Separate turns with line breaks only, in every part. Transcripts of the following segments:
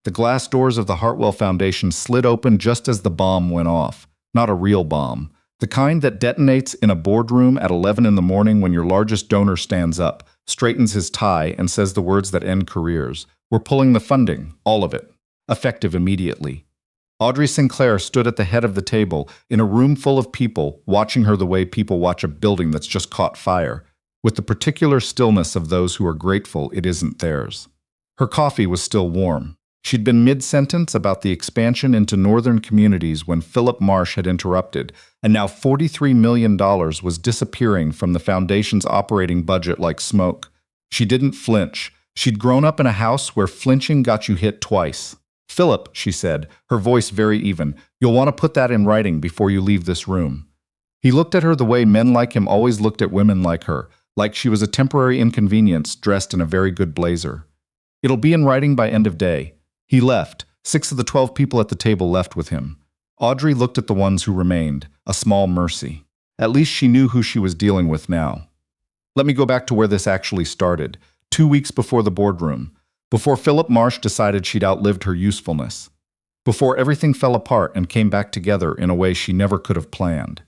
The glass doors of the Hartwell Foundation slid open just as the bomb went off. Not a real bomb. The kind that detonates in a boardroom at 11 in the morning when your largest donor stands up, straightens his tie, and says the words that end careers. We're pulling the funding, all of it. Effective immediately. Audrey Sinclair stood at the head of the table, in a room full of people, watching her the way people watch a building that's just caught fire, with the particular stillness of those who are grateful it isn't theirs. Her coffee was still warm. She'd been mid-sentence about the expansion into northern communities when Philip Marsh had interrupted, and now $43 million was disappearing from the foundation's operating budget like smoke. She didn't flinch. She'd grown up in a house where flinching got you hit twice. "Philip," she said, her voice very even, "you'll want to put that in writing before you leave this room." He looked at her the way men like him always looked at women like her, like she was a temporary inconvenience dressed in a very good blazer. "It'll be in writing by end of day." He left. 6 of the 12 people at the table left with him. Audrey looked at the ones who remained, a small mercy. At least she knew who she was dealing with now. Let me go back to where this actually started, 2 weeks before the boardroom, before Philip Marsh decided she'd outlived her usefulness, before everything fell apart and came back together in a way she never could have planned.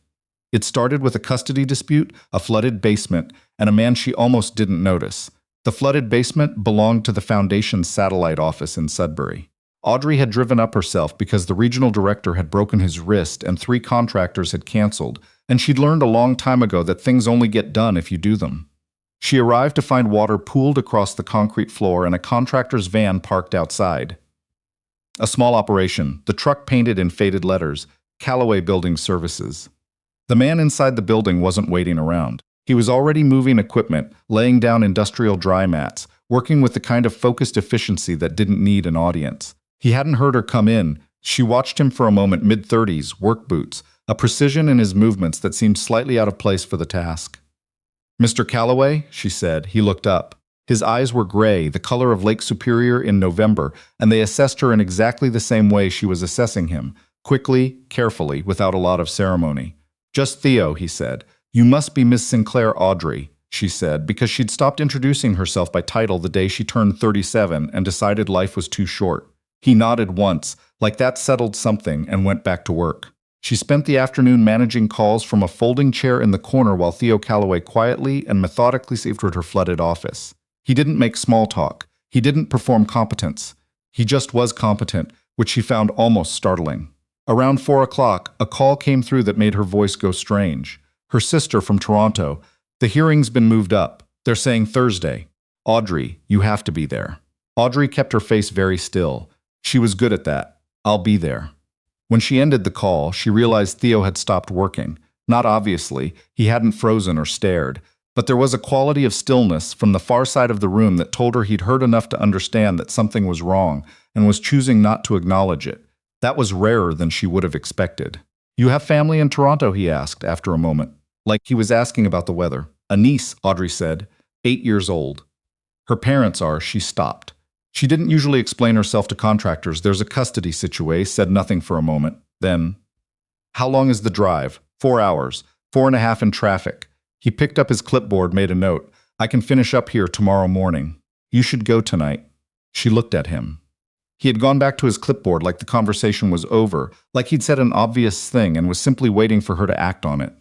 It started with a custody dispute, a flooded basement, and a man she almost didn't notice. The flooded basement belonged to the Foundation's satellite office in Sudbury. Audrey had driven up herself because the regional director had broken his wrist and 3 contractors had canceled, and she'd learned a long time ago that things only get done if you do them. She arrived to find water pooled across the concrete floor and a contractor's van parked outside. A small operation, the truck painted in faded letters, Callaway Building Services. The man inside the building wasn't waiting around. He was already moving equipment, laying down industrial dry mats, working with the kind of focused efficiency that didn't need an audience. He hadn't heard her come in. She watched him for a moment, mid-30s, work boots, a precision in his movements that seemed slightly out of place for the task. "Mr. Callaway?" she said. He looked up. His eyes were gray, the color of Lake Superior in November, and they assessed her in exactly the same way she was assessing him, quickly, carefully, without a lot of ceremony. "Just Theo," he said. "You must be Miss Sinclair Audrey," she said, because she'd stopped introducing herself by title the day she turned 37 and decided life was too short. He nodded once, like that settled something, and went back to work. She spent the afternoon managing calls from a folding chair in the corner while Theo Callaway quietly and methodically sifted her flooded office. He didn't make small talk. He didn't perform competence. He just was competent, which she found almost startling. Around 4 o'clock, a call came through that made her voice go strange. Her sister from Toronto. "The hearing's been moved up. They're saying Thursday. Audrey, you have to be there." Audrey kept her face very still. She was good at that. "I'll be there." When she ended the call, she realized Theo had stopped working. Not obviously, he hadn't frozen or stared, but there was a quality of stillness from the far side of the room that told her he'd heard enough to understand that something was wrong and was choosing not to acknowledge it. That was rarer than she would have expected. "You have family in Toronto?" he asked after a moment. Like he was asking about the weather. "A niece," Audrey said, 8 years old. "Her parents are," she stopped. She didn't usually explain herself to contractors. "There's a custody situation," said nothing for a moment. Then, "How long is the drive?" 4 hours, 4.5 in traffic. He picked up his clipboard, made a note. "I can finish up here tomorrow morning. You should go tonight." She looked at him. He had gone back to his clipboard like the conversation was over, like he'd said an obvious thing and was simply waiting for her to act on it.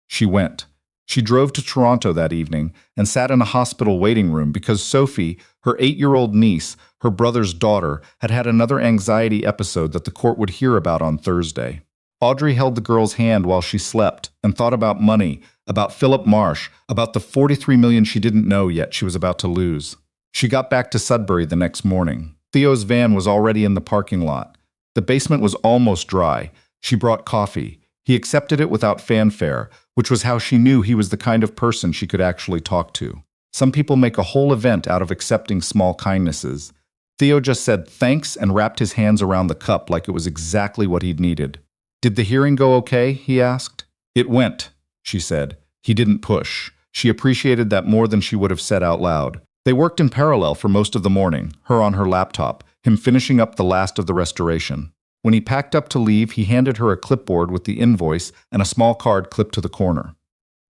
She went. She drove to Toronto that evening and sat in a hospital waiting room because Sophie, her 8-year-old niece, her brother's daughter, had had another anxiety episode that the court would hear about on Thursday. Audrey held the girl's hand while she slept and thought about money, about Philip Marsh, about the $43 million she didn't know yet she was about to lose. She got back to Sudbury the next morning. Theo's van was already in the parking lot. The basement was almost dry. She brought coffee. He accepted it without fanfare, which was how she knew he was the kind of person she could actually talk to. Some people make a whole event out of accepting small kindnesses. Theo just said thanks and wrapped his hands around the cup like it was exactly what he'd needed. "Did the hearing go okay?" he asked. "It went," she said. He didn't push. She appreciated that more than she would have said out loud. They worked in parallel for most of the morning, her on her laptop, him finishing up the last of the restoration. When he packed up to leave, he handed her a clipboard with the invoice and a small card clipped to the corner.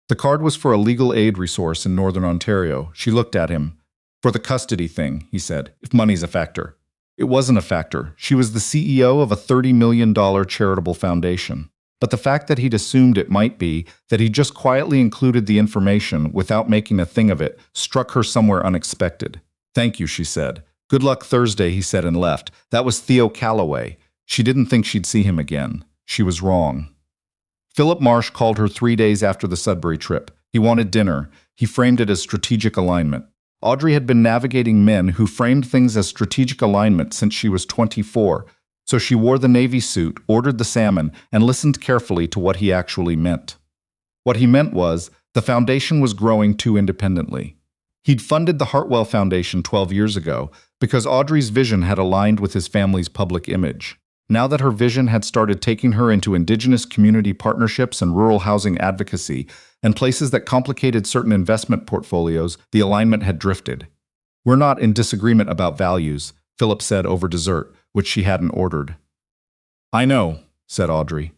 The card was for a legal aid resource in Northern Ontario. She looked at him. "For the custody thing," he said, "if money's a factor." It wasn't a factor. She was the CEO of a $30 million charitable foundation. But the fact that he'd assumed it might be, that he just quietly included the information without making a thing of it, struck her somewhere unexpected. "Thank you," she said. "Good luck Thursday," he said and left. That was Theo Calloway. She didn't think she'd see him again. She was wrong. Philip Marsh called her 3 days after the Sudbury trip. He wanted dinner. He framed it as strategic alignment. Audrey had been navigating men who framed things as strategic alignment since she was 24, so she wore the navy suit, ordered the salmon, and listened carefully to what he actually meant. What he meant was, the foundation was growing too independently. He'd funded the Hartwell Foundation 12 years ago because Audrey's vision had aligned with his family's public image. Now that her vision had started taking her into indigenous community partnerships and rural housing advocacy, and places that complicated certain investment portfolios, the alignment had drifted. "We're not in disagreement about values," Philip said over dessert, which she hadn't ordered. "I know," said Audrey.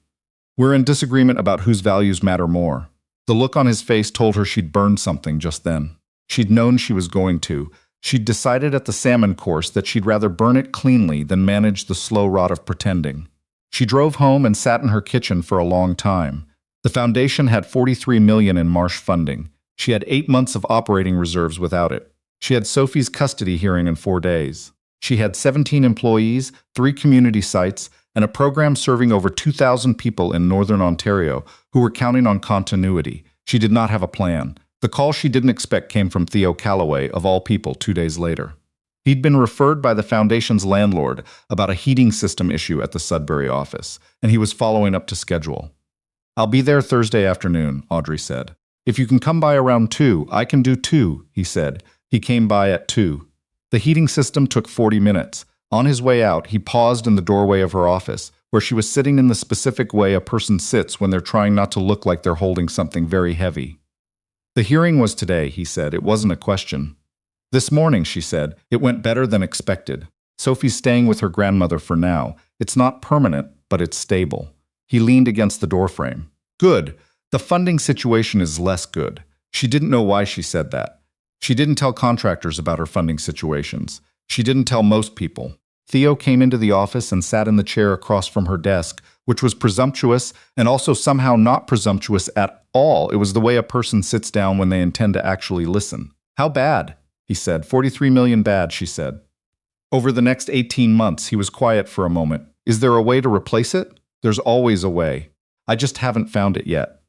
"We're in disagreement about whose values matter more." The look on his face told her she'd burned something just then. She'd known she was going to. She'd decided at the salmon course that she'd rather burn it cleanly than manage the slow rot of pretending. She drove home and sat in her kitchen for a long time. The foundation had $43 million in Marsh funding. She had 8 months of operating reserves without it. She had Sophie's custody hearing in 4 days. She had 17 employees, 3 community sites, and a program serving over 2,000 people in Northern Ontario who were counting on continuity. She did not have a plan. The call she didn't expect came from Theo Calloway, of all people, 2 days later. He'd been referred by the foundation's landlord about a heating system issue at the Sudbury office, and he was following up to schedule. "I'll be there Thursday afternoon," Audrey said. "If you can come by around 2, I can do 2, he said. He came by at 2. The heating system took 40 minutes. On his way out, he paused in the doorway of her office, where she was sitting in the specific way a person sits when they're trying not to look like they're holding something very heavy. "The hearing was today," he said. "It wasn't a question." "This morning," she said. "It went better than expected. Sophie's staying with her grandmother for now. It's not permanent, but it's stable." He leaned against the doorframe. "Good. The funding situation is less good." She didn't know why she said that. She didn't tell contractors about her funding situations. She didn't tell most people. Theo came into the office and sat in the chair across from her desk, which was presumptuous and also somehow not presumptuous at all. It was the way a person sits down when they intend to actually listen. "How bad?" he said. "43 million bad," she said. Over the next 18 months, he was quiet for a moment. "Is there a way to replace it?" "There's always a way. I just haven't found it yet."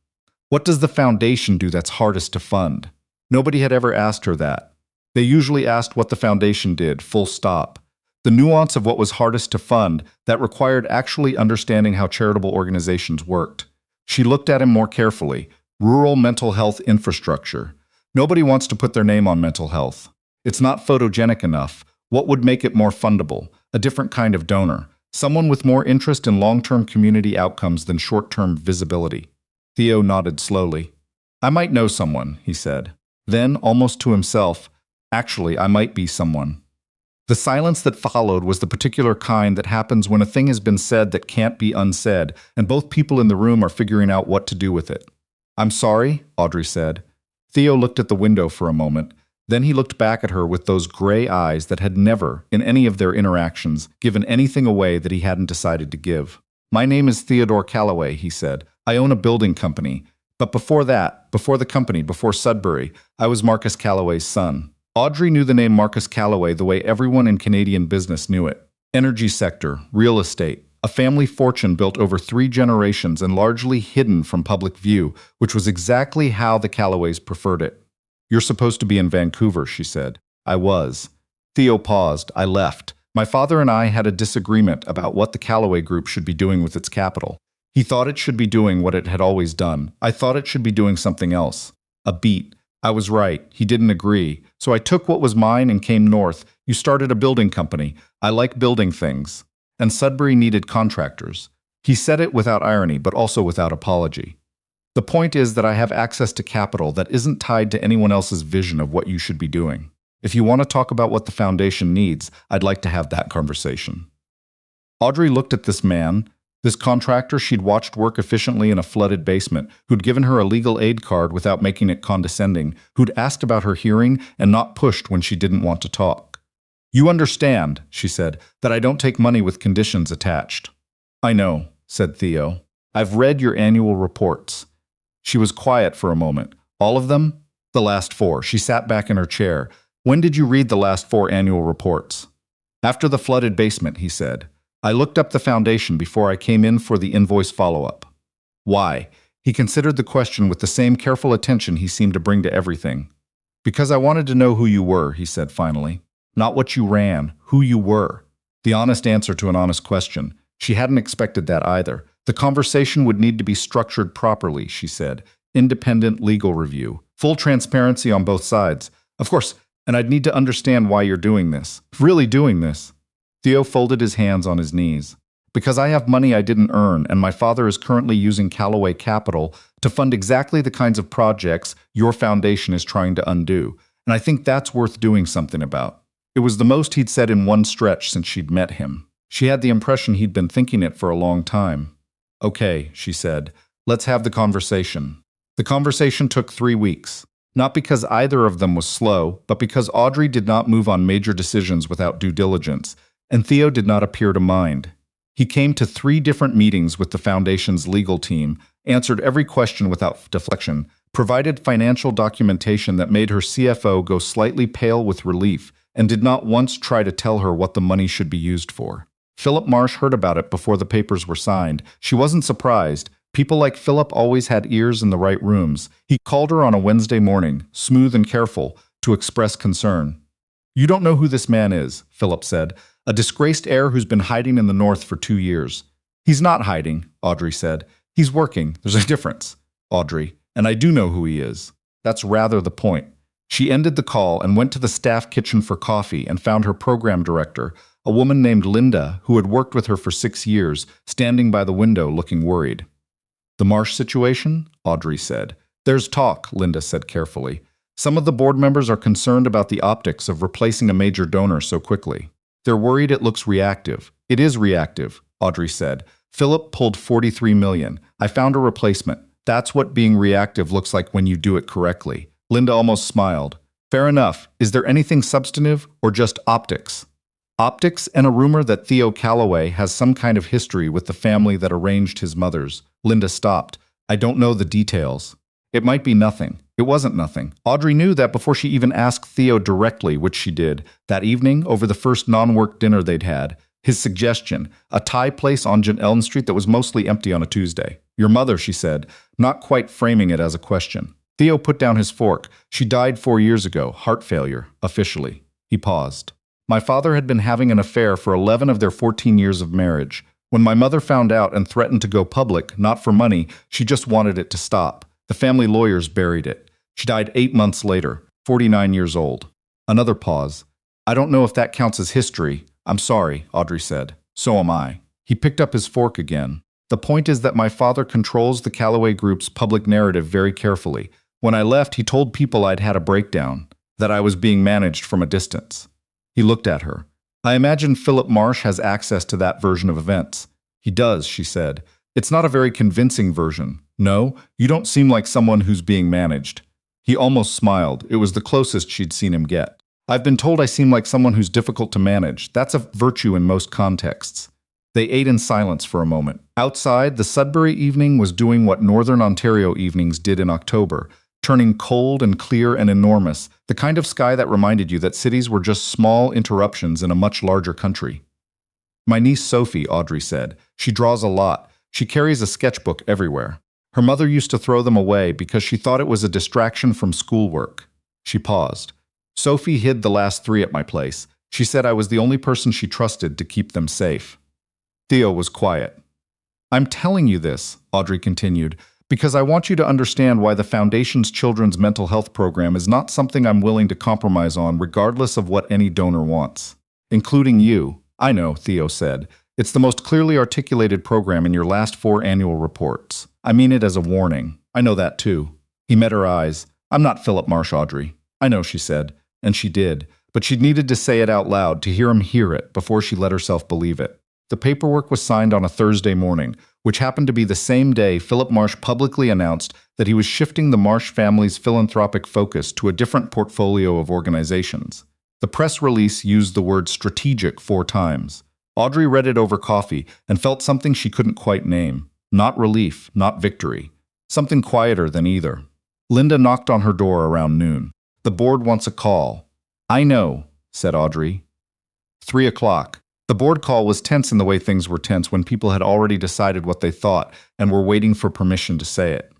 "What does the foundation do that's hardest to fund?" Nobody had ever asked her that. They usually asked what the foundation did, full stop. The nuance of what was hardest to fund, that required actually understanding how charitable organizations worked. She looked at him more carefully. Rural mental health infrastructure. Nobody wants to put their name on mental health. It's not photogenic enough. What would make it more fundable? A different kind of donor. Someone with more interest in long-term community outcomes than short-term visibility. Theo nodded slowly. "I might know someone," he said. Then, almost to himself, "Actually, I might be someone." The silence that followed was the particular kind that happens when a thing has been said that can't be unsaid, and both people in the room are figuring out what to do with it. "I'm sorry," Audrey said. Theo looked at the window for a moment. Then he looked back at her with those gray eyes that had never, in any of their interactions, given anything away that he hadn't decided to give. "My name is Theodore Calloway," he said. "I own a building company. But before that, before the company, before Sudbury, I was Marcus Calloway's son." Audrey knew the name Marcus Calloway the way everyone in Canadian business knew it. Energy sector, real estate, a family fortune built over 3 generations and largely hidden from public view, which was exactly how the Calloways preferred it. "You're supposed to be in Vancouver," she said. "I was." Theo paused. "I left. My father and I had a disagreement about what the Calloway Group should be doing with its capital. He thought it should be doing what it had always done. I thought it should be doing something else. A beat. I was right. He didn't agree. So I took what was mine and came north. You started a building company. I like building things. And Sudbury needed contractors." He said it without irony, but also without apology. "The point is that I have access to capital that isn't tied to anyone else's vision of what you should be doing. If you want to talk about what the foundation needs, I'd like to have that conversation." Audrey looked at this man, this contractor she'd watched work efficiently in a flooded basement, who'd given her a legal aid card without making it condescending, who'd asked about her hearing and not pushed when she didn't want to talk. You understand, she said, that I don't take money with conditions attached. I know, said Theo. I've read your annual reports. She was quiet for a moment. All of them? The last 4. She sat back in her chair. When did you read the last 4 annual reports? After the flooded basement, he said. I looked up the foundation before I came in for the invoice follow-up. Why? He considered the question with the same careful attention he seemed to bring to everything. Because I wanted to know who you were, he said finally. Not what you ran, who you were. The honest answer to an honest question. She hadn't expected that either. The conversation would need to be structured properly, she said. Independent legal review. Full transparency on both sides. Of course, and I'd need to understand why you're doing this. Really doing this. Theo folded his hands on his knees. Because I have money I didn't earn, and my father is currently using Callaway Capital to fund exactly the kinds of projects your foundation is trying to undo. And I think that's worth doing something about. It was the most he'd said in one stretch since she'd met him. She had the impression he'd been thinking it for a long time. Okay, she said, let's have the conversation. The conversation took 3 weeks. Not because either of them was slow, but because Audrey did not move on major decisions without due diligence, and Theo did not appear to mind. He came to 3 different meetings with the foundation's legal team, answered every question without deflection, provided financial documentation that made her CFO go slightly pale with relief, and did not once try to tell her what the money should be used for. Philip Marsh heard about it before the papers were signed. She wasn't surprised. People like Philip always had ears in the right rooms. He called her on a Wednesday morning, smooth and careful, to express concern. You don't know who this man is, Philip said. A disgraced heir who's been hiding in the North for 2 years. He's not hiding, Audrey said. He's working. There's a difference, Audrey. And I do know who he is. That's rather the point. She ended the call and went to the staff kitchen for coffee and found her program director, a woman named Linda, who had worked with her for 6 years, standing by the window looking worried. The Marsh situation? Audrey said. There's talk, Linda said carefully. Some of the board members are concerned about the optics of replacing a major donor so quickly. They're worried it looks reactive. It is reactive, Audrey said. Philip pulled $43 million. I found a replacement. That's what being reactive looks like when you do it correctly. Linda almost smiled. Fair enough. Is there anything substantive or just optics? Optics and a rumor that Theo Callaway has some kind of history with the family that arranged his mother's. Linda stopped. I don't know the details. It might be nothing. It wasn't nothing. Audrey knew that before she even asked Theo directly, which she did, that evening over the first non-work dinner they'd had. His suggestion, a Thai place on Elm Street that was mostly empty on a Tuesday. Your mother, she said, not quite framing it as a question. Theo put down his fork. She died 4 years ago, heart failure, officially. He paused. My father had been having an affair for 11 of their 14 years of marriage. When my mother found out and threatened to go public, not for money, she just wanted it to stop. The family lawyers buried it. She died 8 months later, 49 years old. Another pause. I don't know if that counts as history. I'm sorry, Audrey said. So am I. He picked up his fork again. The point is that my father controls the Callaway Group's public narrative very carefully. When I left, he told people I'd had a breakdown, that I was being managed from a distance. He looked at her. I imagine Philip Marsh has access to that version of events. He does, she said. It's not a very convincing version. No, you don't seem like someone who's being managed. He almost smiled. It was the closest she'd seen him get. I've been told I seem like someone who's difficult to manage. That's a virtue in most contexts. They ate in silence for a moment. Outside, the Sudbury evening was doing what Northern Ontario evenings did in October, turning cold and clear and enormous, the kind of sky that reminded you that cities were just small interruptions in a much larger country. My niece Sophie, Audrey said. She draws a lot. She carries a sketchbook everywhere. Her mother used to throw them away because she thought it was a distraction from schoolwork. She paused. Sophie hid the last 3 at my place. She said I was the only person she trusted to keep them safe. Theo was quiet. I'm telling you this, Audrey continued, because I want you to understand why the Foundation's Children's Mental Health Program is not something I'm willing to compromise on regardless of what any donor wants. Including you. I know, Theo said. It's the most clearly articulated program in your last 4 annual reports. I mean it as a warning. I know that too. He met her eyes. I'm not Philip Marsh, Audrey. I know, she said. And she did. But she needed to say it out loud to hear him hear it before she let herself believe it. The paperwork was signed on a Thursday morning, which happened to be the same day Philip Marsh publicly announced that he was shifting the Marsh family's philanthropic focus to a different portfolio of organizations. The press release used the word strategic 4 times. Audrey read it over coffee and felt something she couldn't quite name. Not relief, not victory. Something quieter than either. Linda knocked on her door around noon. The board wants a call. I know, said Audrey. 3 o'clock. The board call was tense in the way things were tense when people had already decided what they thought and were waiting for permission to say it.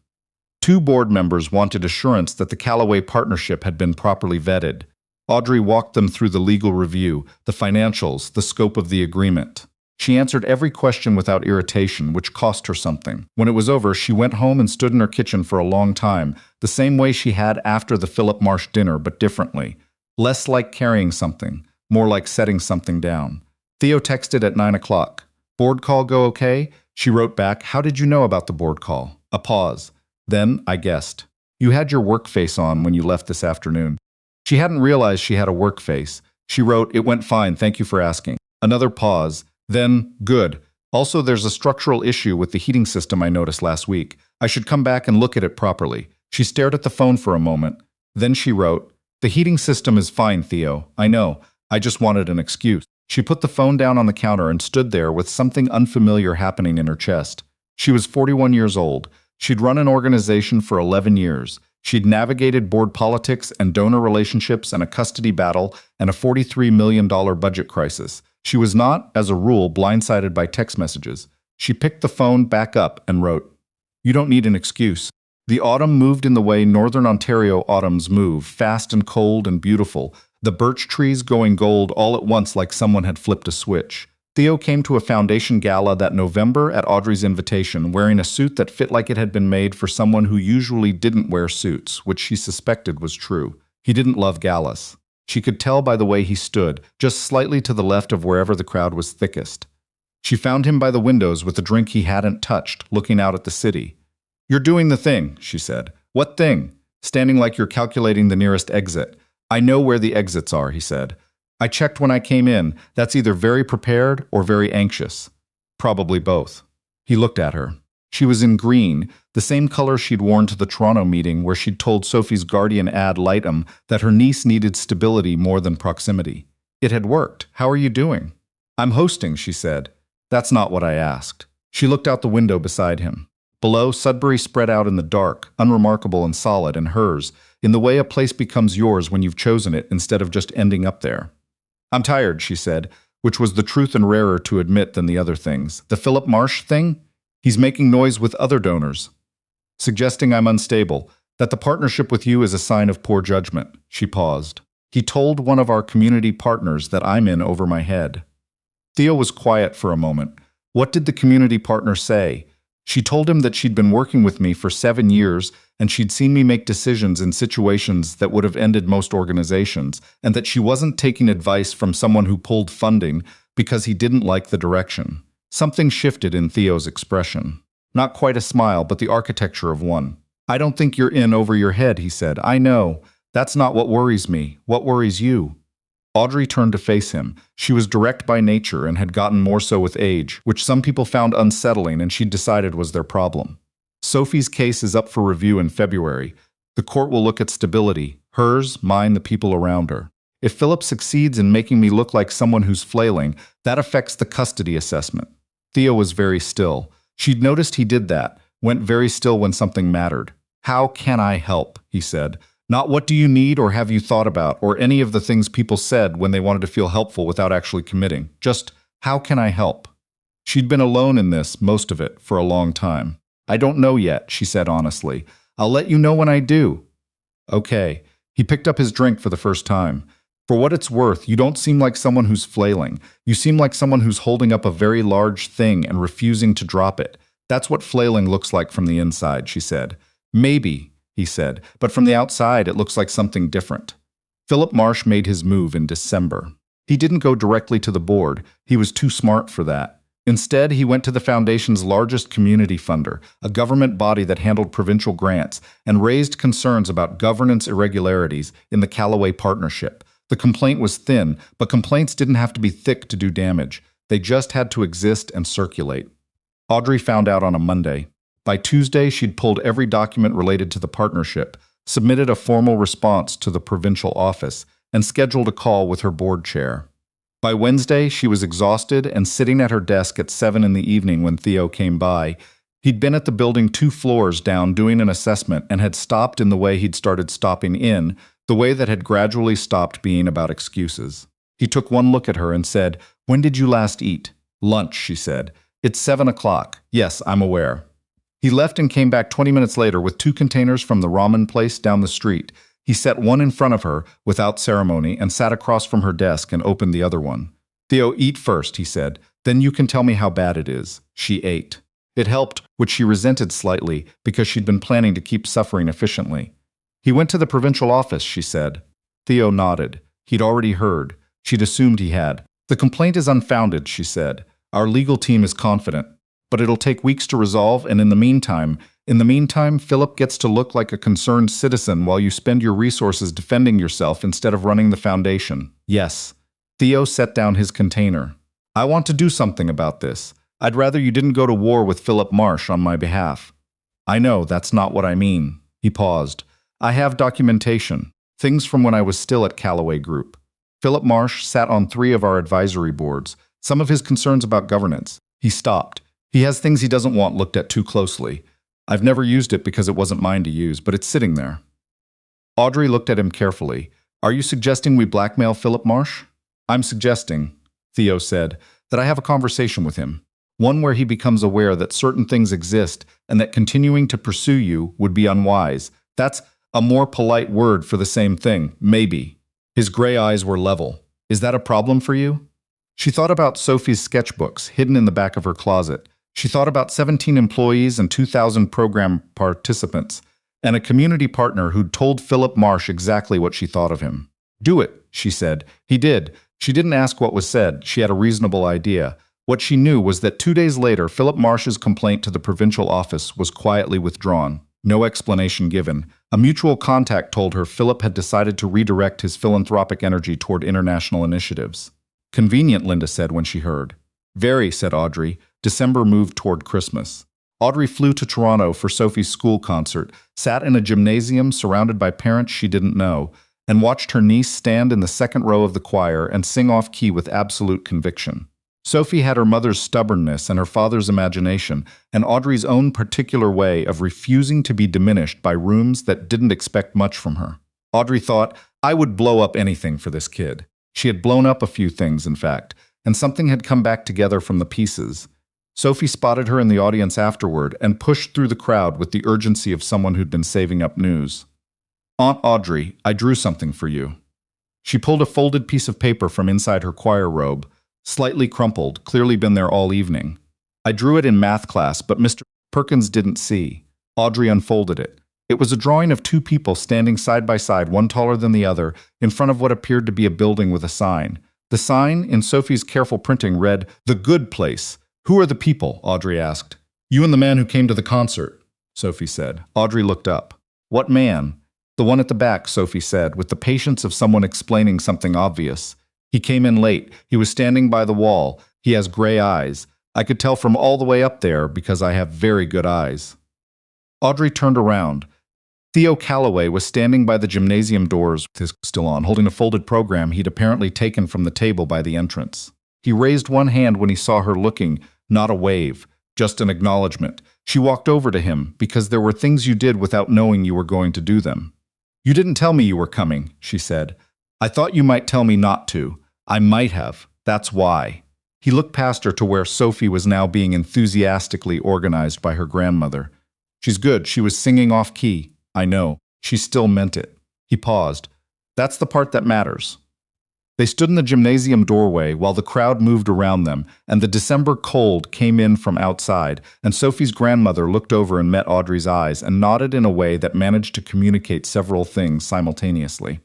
2 board members wanted assurance that the Callaway partnership had been properly vetted. Audrey walked them through the legal review, the financials, the scope of the agreement. She answered every question without irritation, which cost her something. When it was over, she went home and stood in her kitchen for a long time, the same way she had after the Philip Marsh dinner, but differently. Less like carrying something, more like setting something down. Theo texted at 9 o'clock. Board call go okay? She wrote back, how did you know about the board call? A pause. Then, I guessed. You had your work face on when you left this afternoon. She hadn't realized she had a work face. She wrote, it went fine, thank you for asking. Another pause. Then, good. Also, there's a structural issue with the heating system I noticed last week. I should come back and look at it properly. She stared at the phone for a moment. Then she wrote, the heating system is fine, Theo. I know. I just wanted an excuse. She put the phone down on the counter and stood there with something unfamiliar happening in her chest. She was 41 years old. She'd run an organization for 11 years. She'd navigated board politics and donor relationships and a custody battle and a $43 million budget crisis. She was not, as a rule, blindsided by text messages. She picked the phone back up and wrote, you don't need an excuse. The autumn moved in the way Northern Ontario autumns move, fast and cold and beautiful, the birch trees going gold all at once like someone had flipped a switch. Theo came to a foundation gala that November at Audrey's invitation, wearing a suit that fit like it had been made for someone who usually didn't wear suits, which she suspected was true. He didn't love galas. She could tell by the way he stood, just slightly to the left of wherever the crowd was thickest. She found him by the windows with a drink he hadn't touched, looking out at the city. You're doing the thing, she said. What thing? Standing like you're calculating the nearest exit. I know where the exits are, he said. I checked when I came in. That's either very prepared or very anxious. Probably both. He looked at her. She was in green, the same color she'd worn to the Toronto meeting where she'd told Sophie's guardian ad litem that her niece needed stability more than proximity. It had worked. How are you doing? I'm hosting, she said. That's not what I asked. She looked out the window beside him. Below, Sudbury spread out in the dark, unremarkable and solid, and hers, in the way a place becomes yours when you've chosen it instead of just ending up there. I'm tired, she said, which was the truth and rarer to admit than the other things. The Philip Marsh thing? He's making noise with other donors, suggesting I'm unstable, that the partnership with you is a sign of poor judgment. She paused. He told one of our community partners that I'm in over my head. Theo was quiet for a moment. What did the community partner say? She told him that she'd been working with me for 7 years and she'd seen me make decisions in situations that would have ended most organizations, and that she wasn't taking advice from someone who pulled funding because he didn't like the direction. Something shifted in Theo's expression. Not quite a smile, but the architecture of one. I don't think you're in over your head, he said. I know. That's not what worries me. What worries you? Audrey turned to face him. She was direct by nature and had gotten more so with age, which some people found unsettling and she'd decided was their problem. Sophie's case is up for review in February. The court will look at stability, hers, mine, the people around her. If Philip succeeds in making me look like someone who's flailing, that affects the custody assessment. Theo was very still. She'd noticed he did that, went very still when something mattered. How can I help? He said. Not what do you need or have you thought about, or any of the things people said when they wanted to feel helpful without actually committing. Just, how can I help? She'd been alone in this, most of it, for a long time. I don't know yet, she said honestly. I'll let you know when I do. Okay. He picked up his drink for the first time. For what it's worth, you don't seem like someone who's flailing. You seem like someone who's holding up a very large thing and refusing to drop it. That's what flailing looks like from the inside, she said. Maybe, he said, but from the outside it looks like something different. Philip Marsh made his move in December. He didn't go directly to the board. He was too smart for that. Instead, he went to the foundation's largest community funder, a government body that handled provincial grants, and raised concerns about governance irregularities in the Callaway partnership. The complaint was thin, but complaints didn't have to be thick to do damage. They just had to exist and circulate. Audrey found out on a Monday. By Tuesday, she'd pulled every document related to the partnership, submitted a formal response to the provincial office, and scheduled a call with her board chair. By Wednesday, she was exhausted and sitting at her desk at 7 in the evening when Theo came by. He'd been at the building 2 floors down doing an assessment and had stopped in the way he'd started stopping in, the way that had gradually stopped being about excuses. He took one look at her and said, "When did you last eat?" "Lunch," she said. "It's 7 o'clock. Yes, I'm aware." He left and came back 20 minutes later with 2 containers from the ramen place down the street. He set one in front of her without ceremony and sat across from her desk and opened the other one. "Theo, eat first," he said. "Then you can tell me how bad it is." She ate. It helped, which she resented slightly because she'd been planning to keep suffering efficiently. "He went to the provincial office," she said. Theo nodded. He'd already heard. She'd assumed he had. "The complaint is unfounded," she said. "Our legal team is confident. But it'll take weeks to resolve, and in the meantime, Philip gets to look like a concerned citizen while you spend your resources defending yourself instead of running the foundation." "Yes." Theo set down his container. "I want to do something about this. I'd rather you didn't go to war with Philip Marsh on my behalf." "I know, that's not what I mean." He paused. "I have documentation. Things from when I was still at Callaway Group. Philip Marsh sat on 3 of our advisory boards. Some of his concerns about governance." He stopped. "He has things he doesn't want looked at too closely. I've never used it because it wasn't mine to use, but it's sitting there." Audrey looked at him carefully. "Are you suggesting we blackmail Philip Marsh?" "I'm suggesting," Theo said, "that I have a conversation with him. One where he becomes aware that certain things exist and that continuing to pursue you would be unwise. That's a more polite word for the same thing, maybe." His gray eyes were level. "Is that a problem for you?" She thought about Sophie's sketchbooks hidden in the back of her closet. She thought about 17 employees and 2,000 program participants, and a community partner who'd told Philip Marsh exactly what she thought of him. "Do it," she said. He did. She didn't ask what was said. She had a reasonable idea. What she knew was that 2 days later, Philip Marsh's complaint to the provincial office was quietly withdrawn. No explanation given. A mutual contact told her Philip had decided to redirect his philanthropic energy toward international initiatives. "Convenient," Linda said when she heard. "Very," said Audrey. December moved toward Christmas. Audrey flew to Toronto for Sophie's school concert, sat in a gymnasium surrounded by parents she didn't know, and watched her niece stand in the second row of the choir and sing off-key with absolute conviction. Sophie had her mother's stubbornness and her father's imagination, and Audrey's own particular way of refusing to be diminished by rooms that didn't expect much from her. Audrey thought, "I would blow up anything for this kid." She had blown up a few things, in fact, and something had come back together from the pieces. Sophie spotted her in the audience afterward and pushed through the crowd with the urgency of someone who'd been saving up news. "Aunt Audrey, I drew something for you." She pulled a folded piece of paper from inside her choir robe, slightly crumpled, clearly been there all evening. "I drew it in math class, but Mr. Perkins didn't see." Audrey unfolded it. It was a drawing of 2 people standing side by side, one taller than the other, in front of what appeared to be a building with a sign. The sign, in Sophie's careful printing, read, "The Good Place." "Who are the people?" Audrey asked. "You and the man who came to the concert," Sophie said. Audrey looked up. "What man?" "The one at the back," Sophie said, with the patience of someone explaining something obvious. "He came in late. He was standing by the wall. He has gray eyes. I could tell from all the way up there because I have very good eyes." Audrey turned around. Theo Callaway was standing by the gymnasium doors, with his still on, holding a folded program he'd apparently taken from the table by the entrance. He raised one hand when he saw her looking, not a wave, just an acknowledgement. She walked over to him, because there were things you did without knowing you were going to do them. "You didn't tell me you were coming," she said. "I thought you might tell me not to. I might have. That's why." He looked past her to where Sophie was now being enthusiastically organized by her grandmother. "She's good. She was singing off-key. I know. She still meant it." He paused. "That's the part that matters." They stood in the gymnasium doorway while the crowd moved around them, and the December cold came in from outside, and Sophie's grandmother looked over and met Audrey's eyes and nodded in a way that managed to communicate several things simultaneously.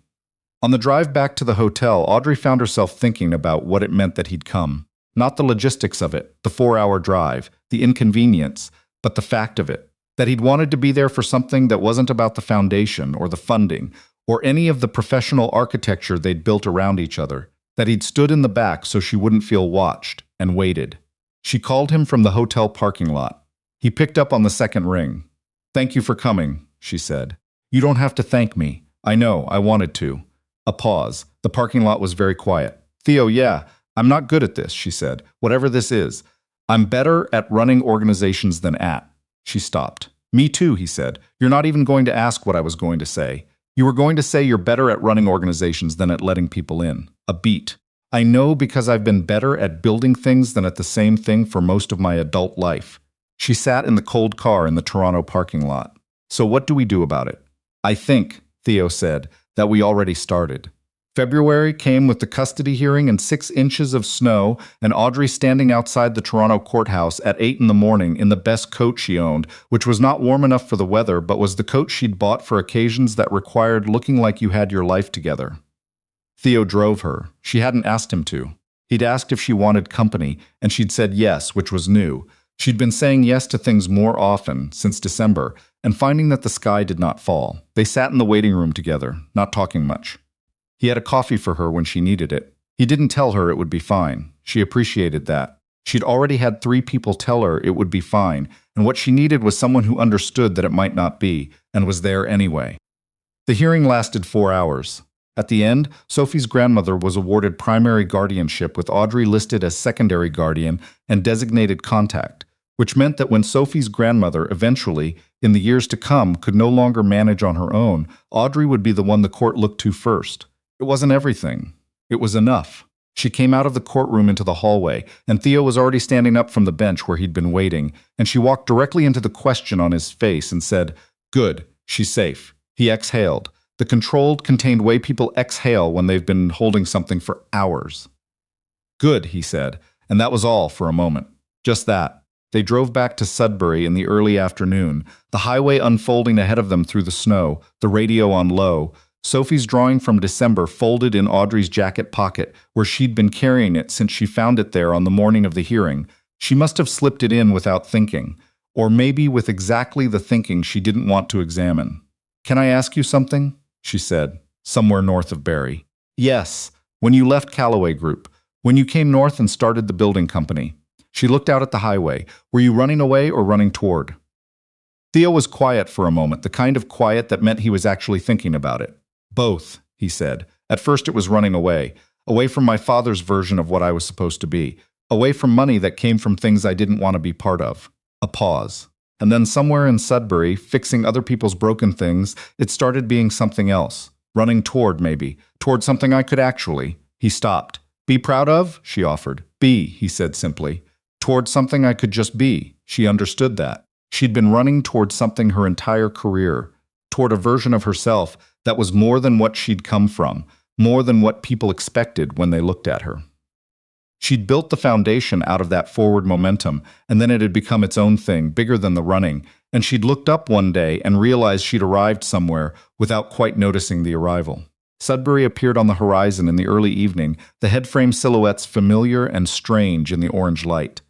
On the drive back to the hotel, Audrey found herself thinking about what it meant that he'd come. Not the logistics of it, the 4-hour drive, the inconvenience, but the fact of it. That he'd wanted to be there for something that wasn't about the foundation or the funding or any of the professional architecture they'd built around each other. That he'd stood in the back so she wouldn't feel watched and waited. She called him from the hotel parking lot. He picked up on the second ring. "Thank you for coming," she said. "You don't have to thank me. I know, I wanted to." A pause. The parking lot was very quiet. Theo, yeah, I'm not good at this, she said. Whatever this is. I'm better at running organizations than at. She stopped. Me too, he said. You're not even going to ask what I was going to say. You were going to say you're better at running organizations than at letting people in. A beat. I know because I've been better at building things than at the same thing for most of my adult life. She sat in the cold car in the Toronto parking lot. So what do we do about it? I think, Theo said, that we already started. February came with the custody hearing and 6 inches of snow, and Audrey standing outside the Toronto courthouse at 8 in the morning in the best coat she owned, which was not warm enough for the weather, but was the coat she'd bought for occasions that required looking like you had your life together. Theo drove her. She hadn't asked him to. He'd asked if she wanted company, and she'd said yes, which was new. She'd been saying yes to things more often since December, and finding that the sky did not fall. They sat in the waiting room together, not talking much. He had a coffee for her when she needed it. He didn't tell her it would be fine. She appreciated that. She'd already had 3 people tell her it would be fine, and what she needed was someone who understood that it might not be, and was there anyway. The hearing lasted 4 hours. At the end, Sophie's grandmother was awarded primary guardianship with Audrey listed as secondary guardian and designated contact, which meant that when Sophie's grandmother eventually, in the years to come, could no longer manage on her own, Audrey would be the one the court looked to first. It wasn't everything. It was enough. She came out of the courtroom into the hallway, and Theo was already standing up from the bench where he'd been waiting, and she walked directly into the question on his face and said, "Good, she's safe." He exhaled. The controlled, contained way people exhale when they've been holding something for hours. "Good," he said, and that was all for a moment. Just that. They drove back to Sudbury in the early afternoon, the highway unfolding ahead of them through the snow, the radio on low, Sophie's drawing from December folded in Audrey's jacket pocket, where she'd been carrying it since she found it there on the morning of the hearing. She must have slipped it in without thinking, or maybe with exactly the thinking she didn't want to examine. "Can I ask you something?" she said, somewhere north of Barrie. "Yes, when you left Callaway Group, when you came north and started the building company." She looked out at the highway. "Were you running away or running toward?" Theo was quiet for a moment, the kind of quiet that meant he was actually thinking about it. "Both," he said. "At first it was running away from my father's version of what I was supposed to be, away from money that came from things I didn't want to be part of." A pause. And then somewhere in Sudbury, fixing other people's broken things, it started being something else. Running toward, maybe. Toward something I could actually. He stopped. "Be proud of?" she offered. "Be," he said simply. "Toward something I could just be." She understood that. She'd been running toward something her entire career. Toward a version of herself that was more than what she'd come from, more than what people expected when they looked at her. She'd built the foundation out of that forward momentum, and then it had become its own thing, bigger than the running, and she'd looked up one day and realized she'd arrived somewhere without quite noticing the arrival. Sudbury appeared on the horizon in the early evening, the headframe silhouettes familiar and strange in the orange light.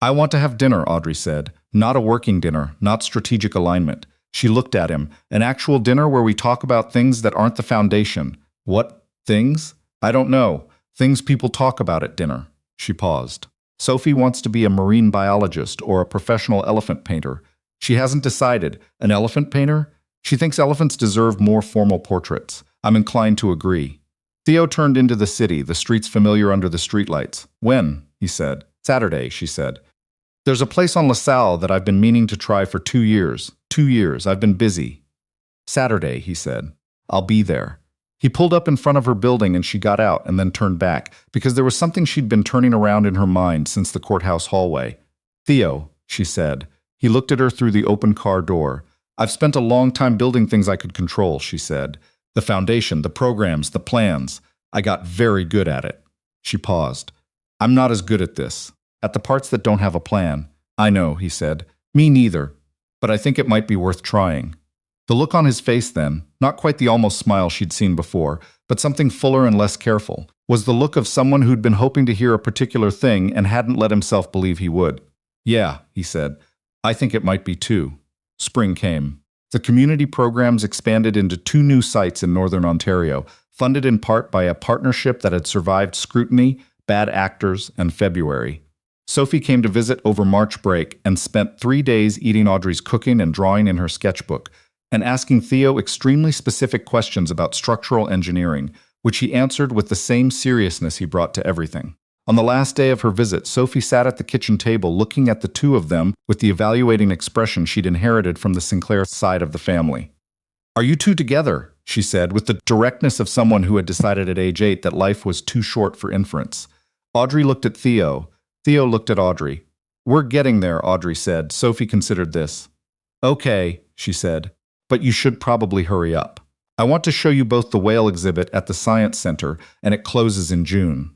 "I want to have dinner," Audrey said. "Not a working dinner, not strategic alignment." She looked at him. "An actual dinner where we talk about things that aren't the foundation." "What things?" "I don't know. Things people talk about at dinner." She paused. "Sophie wants to be a marine biologist or a professional elephant painter. She hasn't decided. An elephant painter? She thinks elephants deserve more formal portraits. I'm inclined to agree." Theo turned into the city, the streets familiar under the streetlights. "When?" he said. "Saturday," she said. "There's a place on LaSalle that I've been meaning to try for 2 years. 2 years. I've been busy." "Saturday," he said. "I'll be there." He pulled up in front of her building and she got out and then turned back, because there was something she'd been turning around in her mind since the courthouse hallway. "Theo," she said. He looked at her through the open car door. "I've spent a long time building things I could control," she said. "The foundation, the programs, the plans. I got very good at it." She paused. "I'm not as good at this. At the parts that don't have a plan." "I know," he said. "Me neither. But I think it might be worth trying." The look on his face then, not quite the almost smile she'd seen before, but something fuller and less careful, was the look of someone who'd been hoping to hear a particular thing and hadn't let himself believe he would. "Yeah," he said. "I think it might be too." Spring came. The community programs expanded into 2 new sites in northern Ontario, funded in part by a partnership that had survived scrutiny, bad actors, and February. Sophie came to visit over March break and spent 3 days eating Audrey's cooking and drawing in her sketchbook, and asking Theo extremely specific questions about structural engineering, which he answered with the same seriousness he brought to everything. On the last day of her visit, Sophie sat at the kitchen table looking at the two of them with the evaluating expression she'd inherited from the Sinclair side of the family. "Are you two together?" she said, with the directness of someone who had decided at age 8 that life was too short for inference. Audrey looked at Theo. Theo looked at Audrey. "We're getting there," Audrey said. Sophie considered this. "Okay," she said, "but you should probably hurry up. I want to show you both the whale exhibit at the Science Center, and it closes in June."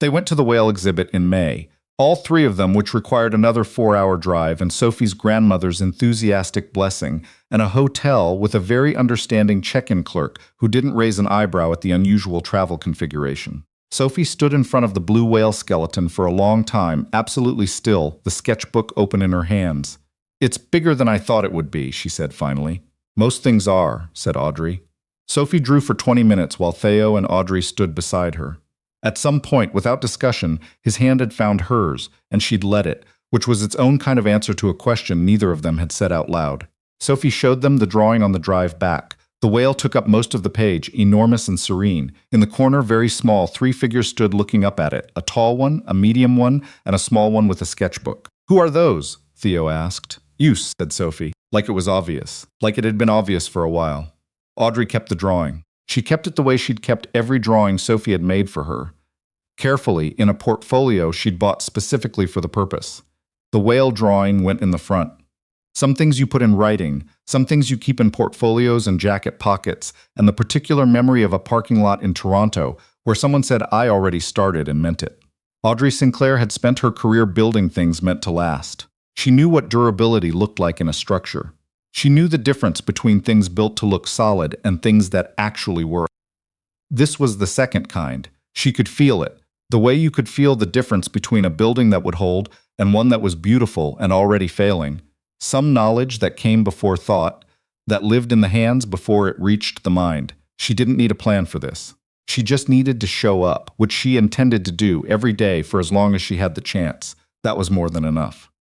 They went to the whale exhibit in May, all three of them, which required another 4-hour drive and Sophie's grandmother's enthusiastic blessing, and a hotel with a very understanding check-in clerk who didn't raise an eyebrow at the unusual travel configuration. Sophie stood in front of the blue whale skeleton for a long time, absolutely still, the sketchbook open in her hands. "It's bigger than I thought it would be," she said finally. "Most things are," said Audrey. Sophie drew for 20 minutes while Theo and Audrey stood beside her. At some point, without discussion, his hand had found hers, and she'd let it, which was its own kind of answer to a question neither of them had said out loud. Sophie showed them the drawing on the drive back. The whale took up most of the page, enormous and serene. In the corner, very small, 3 figures stood looking up at it, a tall one, a medium one, and a small one with a sketchbook. "Who are those?" Theo asked. "You," said Sophie, like it was obvious, like it had been obvious for a while. Audrey kept the drawing. She kept it the way she'd kept every drawing Sophie had made for her. Carefully, in a portfolio she'd bought specifically for the purpose. The whale drawing went in the front. Some things you put in writing, some things you keep in portfolios and jacket pockets, and the particular memory of a parking lot in Toronto where someone said, "I already started," and meant it. Audrey Sinclair had spent her career building things meant to last. She knew what durability looked like in a structure. She knew the difference between things built to look solid and things that actually were. This was the second kind. She could feel it. The way you could feel the difference between a building that would hold and one that was beautiful and already failing. Some knowledge that came before thought, that lived in the hands before it reached the mind. She didn't need a plan for this. She just needed to show up, which she intended to do every day for as long as she had the chance. That was more than enough.